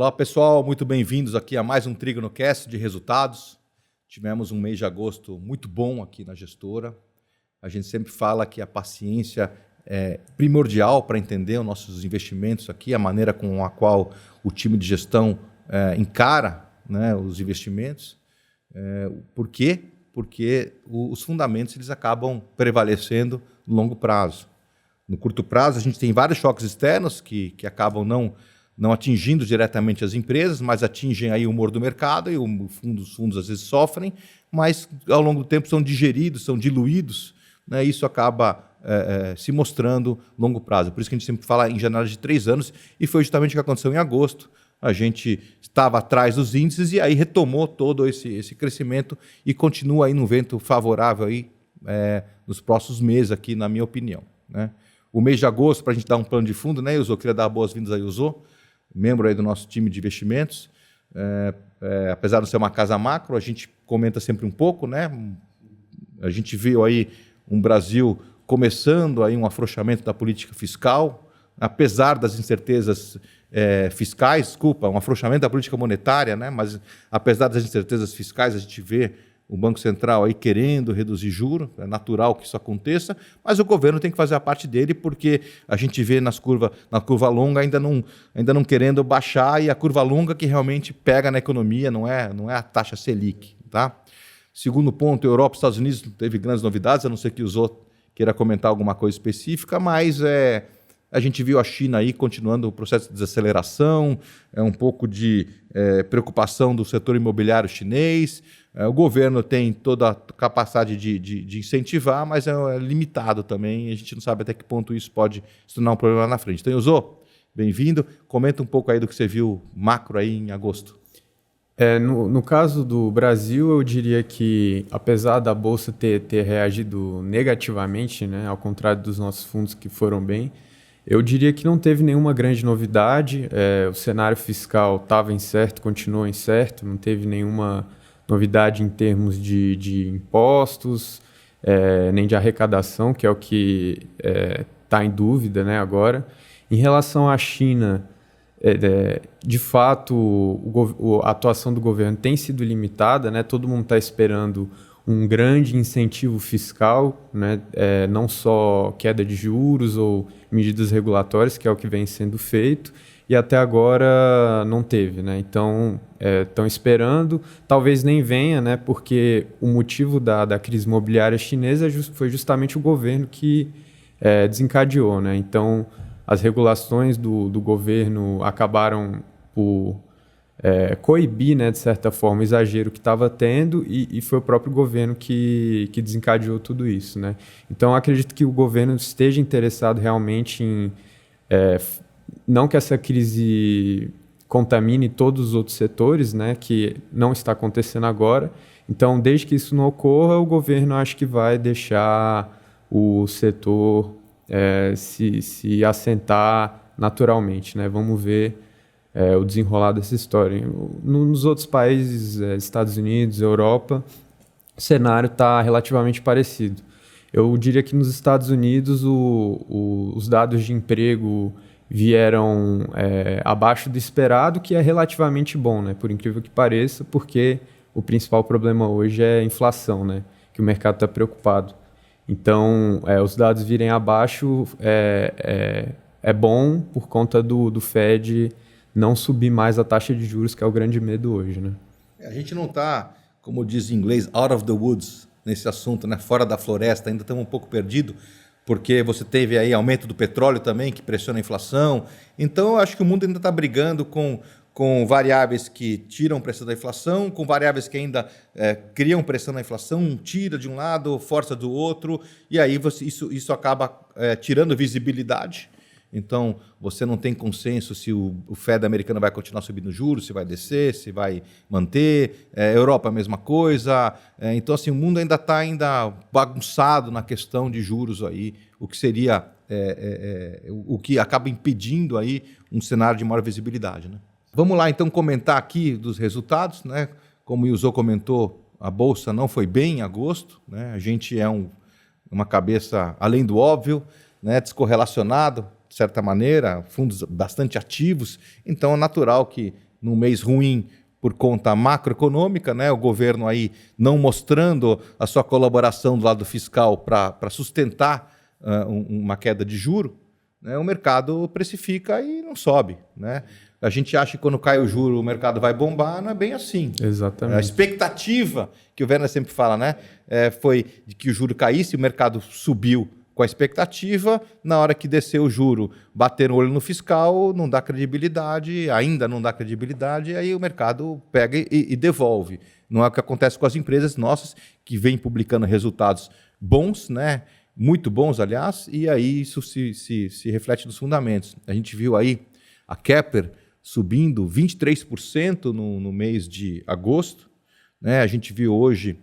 Olá, pessoal, muito bem-vindos aqui a mais um TrígonoCast de resultados. Tivemos um mês de agosto muito bom aqui na gestora. A gente sempre fala que a paciência é primordial para entender os nossos investimentos aqui, a maneira com a qual o time de gestão encara, né, os investimentos. Por quê? Porque os fundamentos eles acabam prevalecendo no longo prazo. No curto prazo, a gente tem vários choques externos que acabam não atingindo diretamente as empresas, mas atingem aí o humor do mercado e os fundos às vezes sofrem, mas ao longo do tempo são digeridos, são diluídos, né? Isso acaba se mostrando longo prazo. Por isso que a gente sempre fala em janelas de 3 anos, e foi justamente o que aconteceu em agosto. A gente estava atrás dos índices e aí retomou todo esse crescimento e continua aí num vento favorável aí, nos próximos meses aqui, na minha opinião, né? O mês de agosto, para a gente dar um plano de fundo, né, Yuzo? Eu queria dar boas-vindas a Yuzo, membro aí do nosso time de investimentos. Apesar de ser uma casa macro, a gente comenta sempre um pouco, né? A gente viu aí um Brasil começando aí um afrouxamento da política fiscal, apesar das incertezas fiscais, um afrouxamento da política monetária, né? Mas apesar das incertezas fiscais, a gente vê o Banco Central aí querendo reduzir juros, é natural que isso aconteça, mas o governo tem que fazer a parte dele, porque a gente vê na curva longa ainda não querendo baixar, e a curva longa que realmente pega na economia, não é a taxa Selic, tá? Segundo ponto, Europa e Estados Unidos teve grandes novidades, a não ser que o Zô queira comentar alguma coisa específica, mas a gente viu a China aí continuando o processo de desaceleração, um pouco de preocupação do setor imobiliário chinês. O governo tem toda a capacidade de incentivar, mas é limitado também, e a gente não sabe até que ponto isso pode se tornar um problema lá na frente. Então, Yuzo, bem-vindo. Comenta um pouco aí do que você viu macro aí em agosto. No caso do Brasil, eu diria que, apesar da Bolsa ter reagido negativamente, né, ao contrário dos nossos fundos que foram bem, eu diria que não teve nenhuma grande novidade. O cenário fiscal estava incerto, continuou incerto, não teve nenhuma novidade em termos de impostos, nem de arrecadação, que é o que está em dúvida, né, agora. Em relação à China, de fato, a atuação do governo tem sido limitada, né? Todo mundo está esperando um grande incentivo fiscal, né? Não só queda de juros ou medidas regulatórias, que é o que vem sendo feito, e até agora não teve, né? Então, estão esperando, talvez nem venha, né? Porque o motivo da crise imobiliária chinesa foi justamente o governo que desencadeou, né? Então, as regulações do governo acabaram por coibir, né, de certa forma, o exagero que estava tendo, e foi o próprio governo que desencadeou tudo isso, né? Então, acredito que o governo esteja interessado realmente em não que essa crise contamine todos os outros setores, né, que não está acontecendo agora. Então, desde que isso não ocorra, o governo acho que vai deixar o setor se assentar naturalmente, né? Vamos ver o desenrolar dessa história. Nos outros países, Estados Unidos, Europa, o cenário está relativamente parecido. Eu diria que nos Estados Unidos os dados de emprego vieram abaixo do esperado, que é relativamente bom, né? Por incrível que pareça, porque o principal problema hoje é a inflação, né? Que o mercado está preocupado. Então, os dados virem abaixo é bom por conta do Fed não subir mais a taxa de juros, que é o grande medo hoje, né? A gente não está, como diz em inglês, out of the woods nesse assunto, né? Fora da floresta, ainda estamos um pouco perdidos, porque você teve aí aumento do petróleo também, que pressiona a inflação. Então, eu acho que o mundo ainda está brigando com variáveis que tiram pressão da inflação, com variáveis que ainda criam pressão na inflação, tira de um lado, força do outro, e aí isso acaba tirando visibilidade. Então, você não tem consenso se o Fed americano vai continuar subindo juros, se vai descer, se vai manter. Europa, a mesma coisa. Então, assim, o mundo ainda está bagunçado na questão de juros aí, o que seria o que acaba impedindo aí um cenário de maior visibilidade, né? Vamos lá, então, comentar aqui dos resultados, né? Como o Yuzo comentou, a Bolsa não foi bem em agosto, né? A gente uma cabeça além do óbvio, né? Descorrelacionado, de certa maneira, fundos bastante ativos, então é natural que num mês ruim por conta macroeconômica, né? O governo aí não mostrando a sua colaboração do lado fiscal para sustentar uma queda de juro, né? O mercado precifica e não sobe, né? A gente acha que quando cai o juro o mercado vai bombar, não é bem assim. Exatamente. A expectativa, que o Werner sempre fala, né? Foi de que o juro caísse, o mercado subiu com a expectativa, na hora que desceu o juro, bater o olho no fiscal, não dá credibilidade, ainda não dá credibilidade, aí o mercado pega e devolve. Não é o que acontece com as empresas nossas, que vêm publicando resultados bons, né? Muito bons, aliás, e aí isso se reflete nos fundamentos. A gente viu aí a Kepler subindo 23% no mês de agosto, né? A gente viu hoje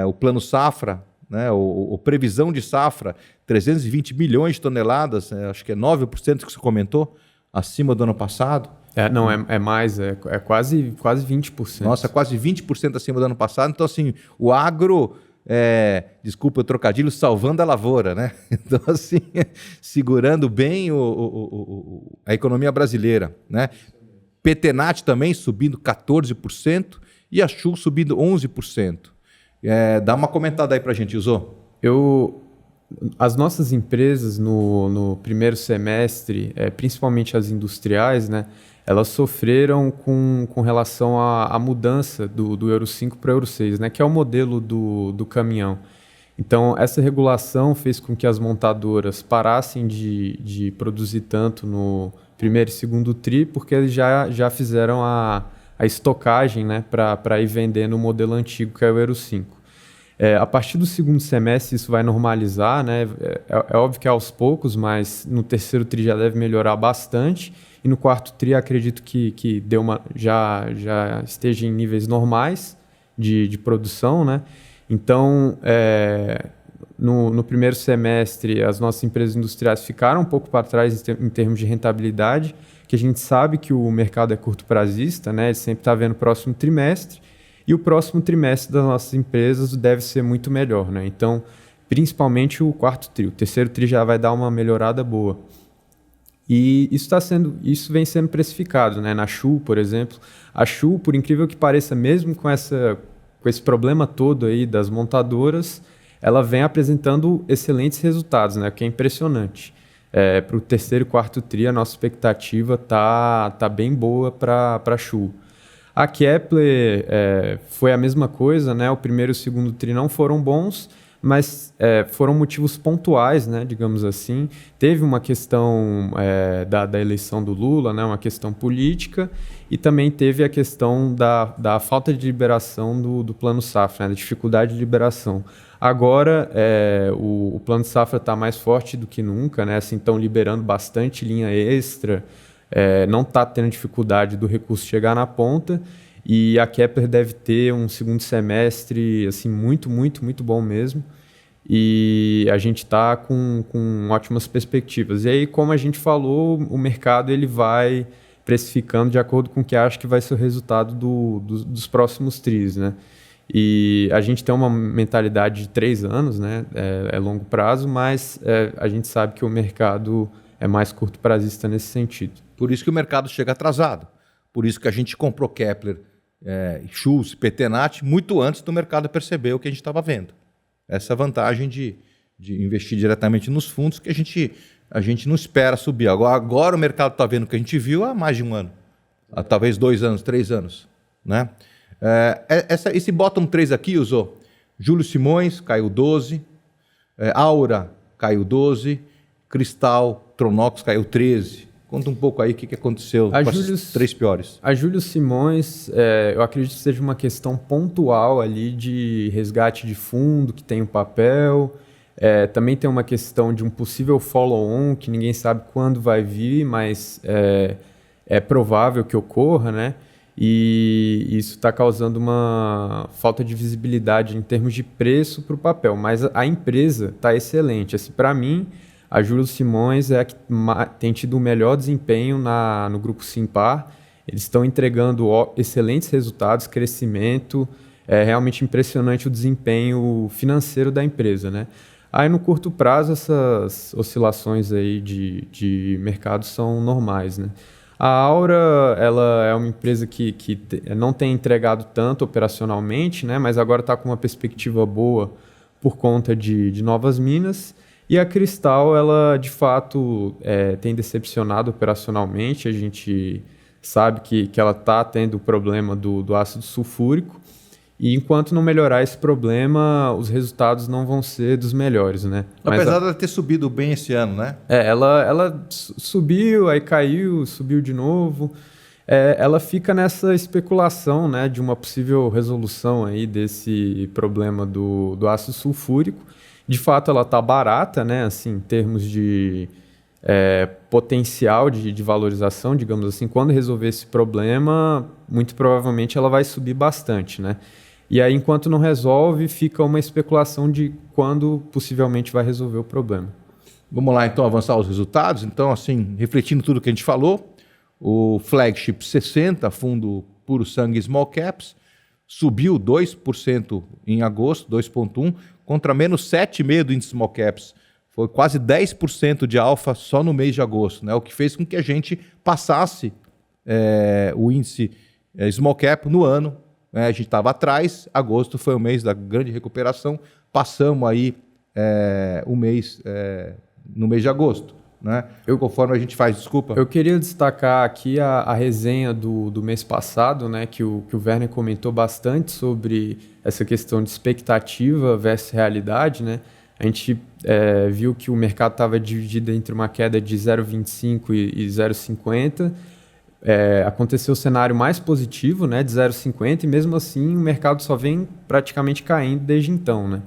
o Plano Safra, né? O previsão de safra, 320 milhões de toneladas, acho que é 9% que você comentou, acima do ano passado. É mais, é quase 20%. Nossa, quase 20% acima do ano passado. Então, assim, o agro, desculpa o trocadilho, salvando a lavoura, né? Então, assim, segurando bem a economia brasileira, né? Petenat também subindo 14% e a Schul subindo 11%. Dá uma comentada aí para a gente, Uzô. As nossas empresas no primeiro semestre, principalmente as industriais, né, elas sofreram com relação à mudança do Euro 5 para o Euro 6, né, que é o modelo do caminhão. Então, essa regulação fez com que as montadoras parassem de produzir tanto no primeiro e segundo TRI, porque eles já fizeram a estocagem, né, para ir vender no modelo antigo, que é o Euro 5. A partir do segundo semestre isso vai normalizar, né? É óbvio que é aos poucos, mas no terceiro TRI já deve melhorar bastante, e no quarto TRI acredito que já esteja em níveis normais de produção, né? Então, no primeiro semestre, as nossas empresas industriais ficaram um pouco para trás em termos de rentabilidade, que a gente sabe que o mercado é curto prazista, né? Ele sempre está vendo o próximo trimestre, e o próximo trimestre das nossas empresas deve ser muito melhor, né? Então, principalmente o quarto TRI. O terceiro TRI já vai dar uma melhorada boa. E isso vem sendo precificado, né? Na Schul, por exemplo. A Schul, por incrível que pareça, mesmo com esse problema todo aí das montadoras, ela vem apresentando excelentes resultados, né? O que é impressionante. Para o terceiro e quarto TRI, a nossa expectativa tá bem boa para a Schul. A Kepler foi a mesma coisa, né? O primeiro e o segundo TRI não foram bons, mas foram motivos pontuais, né? Digamos assim. Teve uma questão da eleição do Lula, né? Uma questão política, e também teve a questão da falta de liberação do Plano Safra, né? Da dificuldade de liberação. Agora, o Plano Safra está mais forte do que nunca, né? Assim, estão liberando bastante linha extra, não está tendo dificuldade do recurso chegar na ponta, e a Kepler deve ter um segundo semestre assim, muito, muito, muito bom mesmo, e a gente está com ótimas perspectivas. E aí, como a gente falou, o mercado ele vai precificando de acordo com o que acha que vai ser o resultado dos próximos TRIs, né? E a gente tem uma mentalidade de 3 anos, né? É longo prazo, mas a gente sabe que o mercado é mais curto prazista nesse sentido. Por isso que o mercado chega atrasado. Por isso que a gente comprou Kepler, Schul, Petenat, muito antes do mercado perceber o que a gente estava vendo. Essa vantagem de investir diretamente nos fundos, que a gente não espera subir. Agora o mercado está vendo o que a gente viu há mais de um ano. Há talvez 2 anos, 3 anos. Né? Esse bottom 3 aqui usou Júlio Simões, caiu 12, Aura caiu 12, Cristal, Tronox caiu 13. Conta um pouco aí o que aconteceu com as 3 piores. A Júlio Simões, eu acredito que seja uma questão pontual ali de resgate de fundo, que tem um papel. Também tem uma questão de um possível follow-on, que ninguém sabe quando vai vir, mas é provável que ocorra, né? E isso está causando uma falta de visibilidade em termos de preço para o papel. Mas a empresa está excelente. Assim, para mim, a Júlio Simões é a que tem tido o melhor desempenho no grupo Simpar. Eles estão entregando excelentes resultados, crescimento. É realmente impressionante o desempenho financeiro da empresa, né? Aí no curto prazo essas oscilações aí de mercado são normais, né? A Aura, ela é uma empresa que não tem entregado tanto operacionalmente, né? Mas agora está com uma perspectiva boa por conta de novas minas. E a Cristal, ela de fato tem decepcionado operacionalmente. A gente sabe que ela está tendo o problema do ácido sulfúrico. E enquanto não melhorar esse problema, os resultados não vão ser dos melhores, né? Apesar dela ter subido bem esse ano, né? Ela subiu, aí caiu, subiu de novo. Ela fica nessa especulação, né, de uma possível resolução aí desse problema do ácido sulfúrico. De fato, ela está barata, né, assim, em termos de potencial de valorização, digamos assim. Quando resolver esse problema, muito provavelmente ela vai subir bastante, né? E aí, enquanto não resolve, fica uma especulação de quando possivelmente vai resolver o problema. Vamos lá, então, avançar os resultados. Então, assim, refletindo tudo que a gente falou, o Flagship 60, fundo puro sangue Small Caps, subiu 2% em agosto, 2,1%, contra menos 7,5% do índice Small Caps. Foi quase 10% de alfa só no mês de agosto, né? O que fez com que a gente passasse o índice Small Cap no ano. A gente estava atrás, agosto foi o mês da grande recuperação, passamos aí o mês no mês de agosto, né? Conforme a gente faz, desculpa. Eu queria destacar aqui a resenha do mês passado, né, que o Werner comentou bastante sobre essa questão de expectativa versus realidade, né? A gente viu que o mercado estava dividido entre uma queda de 0,25 e 0,50. Aconteceu o cenário mais positivo, né, de 0,50, e mesmo assim o mercado só vem praticamente caindo desde então, né?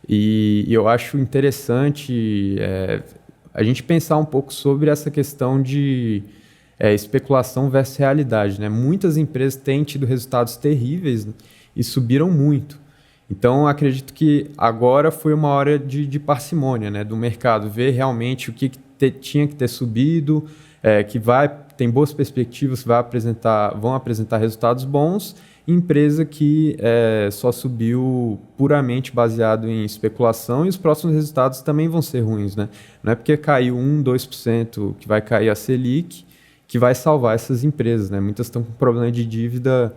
E eu acho interessante a gente pensar um pouco sobre essa questão de especulação versus realidade, né? Muitas empresas têm tido resultados terríveis, né, e subiram muito. Então, acredito que agora foi uma hora de parcimônia, né, do mercado, ver realmente o que tinha que ter subido, que tem boas perspectivas, vão apresentar resultados bons, e empresa que só subiu puramente baseado em especulação, e os próximos resultados também vão ser ruins, né? Não é porque caiu 1%, 2% que vai cair a Selic que vai salvar essas empresas, né? Muitas estão com problema de dívida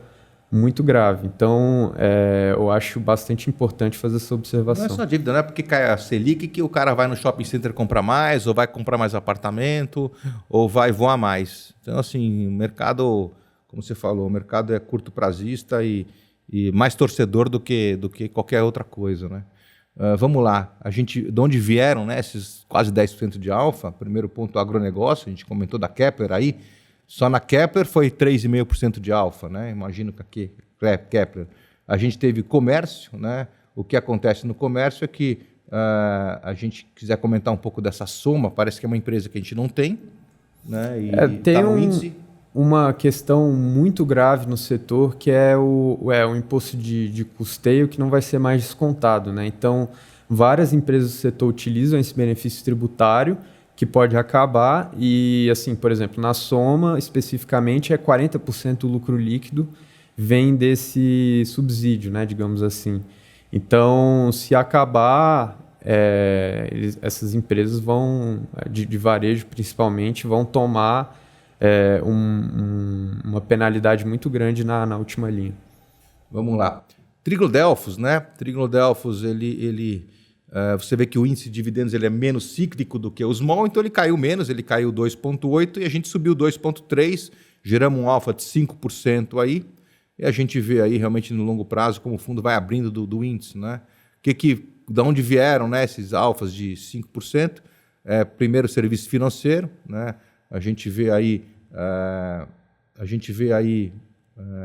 muito grave. Então, eu acho bastante importante fazer essa observação. Não é só dívida, não é porque cai a Selic que o cara vai no shopping center comprar mais, ou vai comprar mais apartamento, ou vai voar mais. Então, assim, o mercado, como você falou, o mercado é curto prazista e mais torcedor do que qualquer outra coisa, né? Vamos lá, de onde vieram, né, esses quase 10% de alfa? Primeiro ponto, agronegócio, a gente comentou da Kepler aí. Só na Kepler foi 3,5% de alfa, né? Imagino que aqui, Kepler. A gente teve comércio, né? O que acontece no comércio é que a gente quiser comentar um pouco dessa soma, parece que é uma empresa que a gente não tem, né? E tem tá no índice. Uma questão muito grave no setor, que é o imposto de custeio, que não vai ser mais descontado, né? Então, várias empresas do setor utilizam esse benefício tributário, que pode acabar, e assim, por exemplo, na Soma, especificamente, 40% do lucro líquido vem desse subsídio, né, digamos assim. Então, se acabar, essas empresas de varejo principalmente, vão tomar uma penalidade muito grande na última linha. Vamos lá. Triglo Delphos, né? Triglo Delphos, você vê que o índice de dividendos ele é menos cíclico do que o small, então ele caiu menos, ele caiu 2,8% e a gente subiu 2,3%, geramos um alfa de 5% aí, e a gente vê aí realmente no longo prazo como o fundo vai abrindo do índice, né? Da onde vieram, né, esses alfas de 5%? Primeiro, serviço financeiro, né? A gente vê aí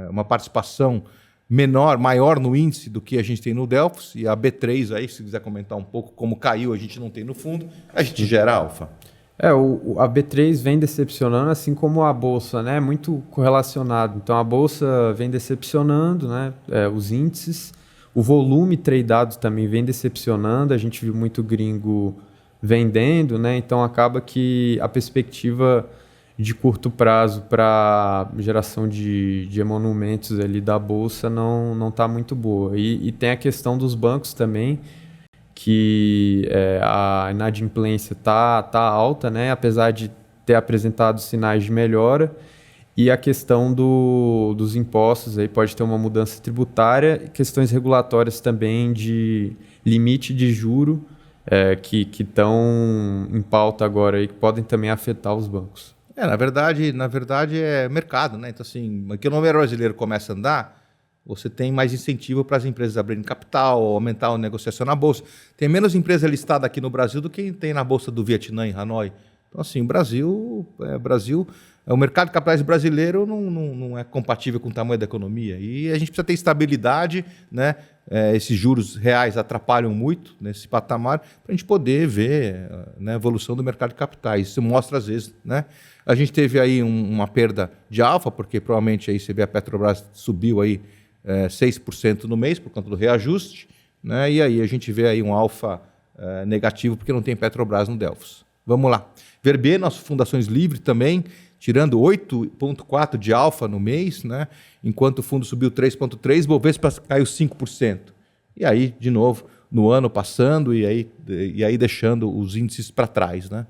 uma participação maior no índice do que a gente tem no Delphos, e a B3 aí, se quiser comentar um pouco como caiu, a gente não tem no fundo, a gente gera alfa. A B3 vem decepcionando, assim como a Bolsa, né? Muito correlacionado. Então, a Bolsa vem decepcionando, né? Os índices. O volume tradeado também vem decepcionando. A gente viu muito gringo vendendo, né? Então, acaba que a perspectiva de curto prazo para geração de emolumentos ali da Bolsa não está muito boa. E tem a questão dos bancos também, que a inadimplência tá alta, né? Apesar de ter apresentado sinais de melhora. E a questão dos impostos, aí pode ter uma mudança tributária e questões regulatórias também de limite de juro que estão em pauta agora e que podem também afetar os bancos. Na verdade é mercado, né? Então, assim, que o número brasileiro começa a andar, você tem mais incentivo para as empresas abrirem capital, aumentar a negociação na Bolsa. Tem menos empresa listada aqui no Brasil do que tem na Bolsa do Vietnã, em Hanoi. Então, assim, o mercado de capitais brasileiro não é compatível com o tamanho da economia. E a gente precisa ter estabilidade, né? Esses juros reais atrapalham muito nesse patamar para a gente poder ver, né, a evolução do mercado de capitais. Isso mostra, às vezes, né? A gente teve aí uma perda de alfa, porque provavelmente aí você vê a Petrobras subiu aí 6% no mês por conta do reajuste, né? E aí a gente vê aí um alfa negativo porque não tem Petrobras no Delfos. Vamos lá. Verbier, nossas fundações livres também, tirando 8,4% de alfa no mês, né? Enquanto o fundo subiu 3,3%, Bovespa caiu 5%. E aí, de novo, no ano passando e aí deixando os índices para trás, né?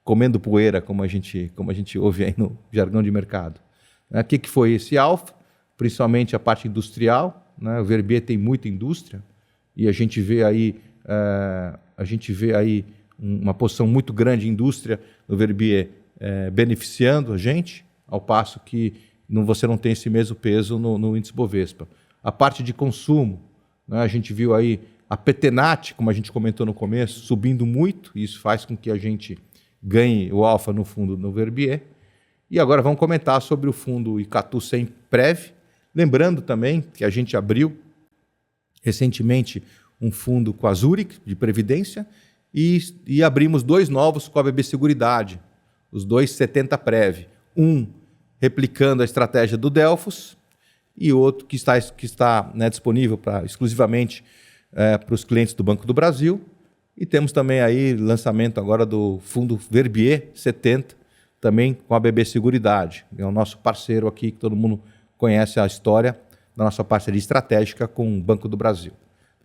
Comendo poeira, como a gente ouve aí no jargão de mercado. O que foi esse alfa? Principalmente a parte industrial, né? O Verbier tem muita indústria e a gente vê aí uma posição muito grande em indústria no Verbier beneficiando a gente, ao passo que você não tem esse mesmo peso no índice Bovespa. A parte de consumo, né? A gente viu aí a Petenat, como a gente comentou no começo, subindo muito, e isso faz com que a gente ganhe o alfa no fundo no Verbier. E agora vamos comentar sobre o fundo Icatu sem Prev. Lembrando também que a gente abriu recentemente um fundo com a Zurich, de Previdência, e abrimos 2 novos com a BB Seguridade, os 270 Prev. Um replicando a estratégia do Delfos e outro que está né, disponível exclusivamente para os clientes do Banco do Brasil. E temos também aí lançamento agora do fundo Verbier 70, também com a BB Seguridade. É o nosso parceiro aqui, que todo mundo conhece a história da nossa parceria estratégica com o Banco do Brasil.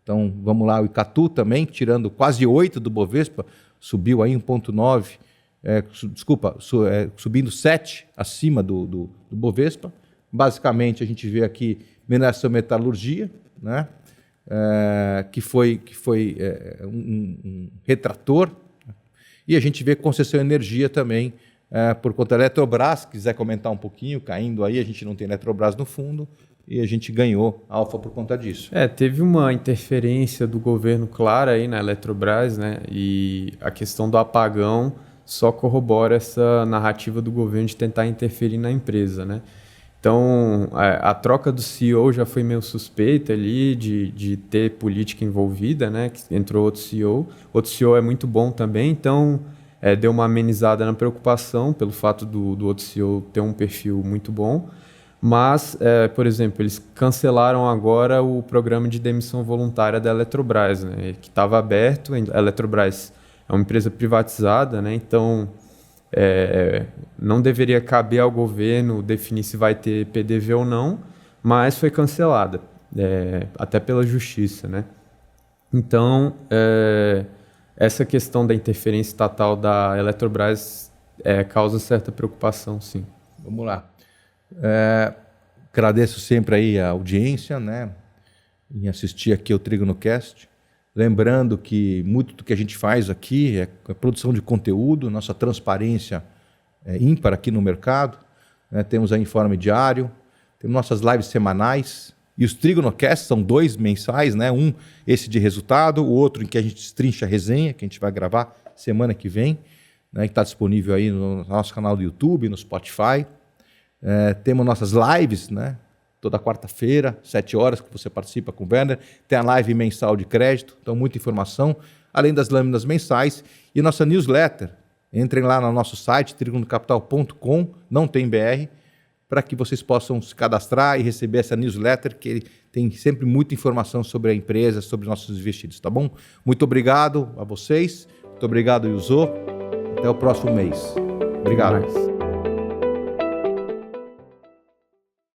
Então, vamos lá, o Icatu também, tirando quase 8 do Bovespa, subiu aí 1,9, subindo 7 acima do Bovespa. Basicamente, a gente vê aqui mineração e metalurgia, né? Que foi um retrator. E a gente vê concessão de energia também, por conta da Eletrobras, se quiser comentar um pouquinho, caindo aí, a gente não tem Eletrobras no fundo, e a gente ganhou alfa por conta disso. Teve uma interferência do governo clara aí na Eletrobras, né? E a questão do apagão só corrobora essa narrativa do governo de tentar interferir na empresa, né? Então, a troca do CEO já foi meio suspeita ali de ter política envolvida, né? Entrou outro CEO. Outro CEO é muito bom também, então deu uma amenizada na preocupação pelo fato do outro CEO ter um perfil muito bom. Mas, por exemplo, eles cancelaram agora o programa de demissão voluntária da Eletrobras, né? Que estava aberto. A Eletrobras é uma empresa privatizada, né? Então não deveria caber ao governo definir se vai ter PDV ou não, mas foi cancelada, até pela justiça, né? Então, essa questão da interferência estatal da Eletrobras causa certa preocupação, sim. Vamos lá. Agradeço sempre aí a audiência, né, em assistir aqui o TrignoCast. Lembrando que muito do que a gente faz aqui é produção de conteúdo, nossa transparência é ímpar aqui no mercado, né? Temos aí informe diário, temos nossas lives semanais, e os TrignoCasts são 2 mensais, né? Um esse de resultado, o outro em que a gente destrincha a resenha, que a gente vai gravar semana que vem, né? Que está disponível aí no nosso canal do YouTube, no Spotify. Temos nossas lives, né? Toda quarta-feira, 7 horas, que você participa com o Werner. Tem a live mensal de crédito, então muita informação, além das lâminas mensais. E nossa newsletter. Entrem lá no nosso site, trigonocapital.com, não tem BR, para que vocês possam se cadastrar e receber essa newsletter, que tem sempre muita informação sobre a empresa, sobre nossos investidos, tá bom? Muito obrigado a vocês, muito obrigado, Yuzo. Até o próximo mês. Obrigado.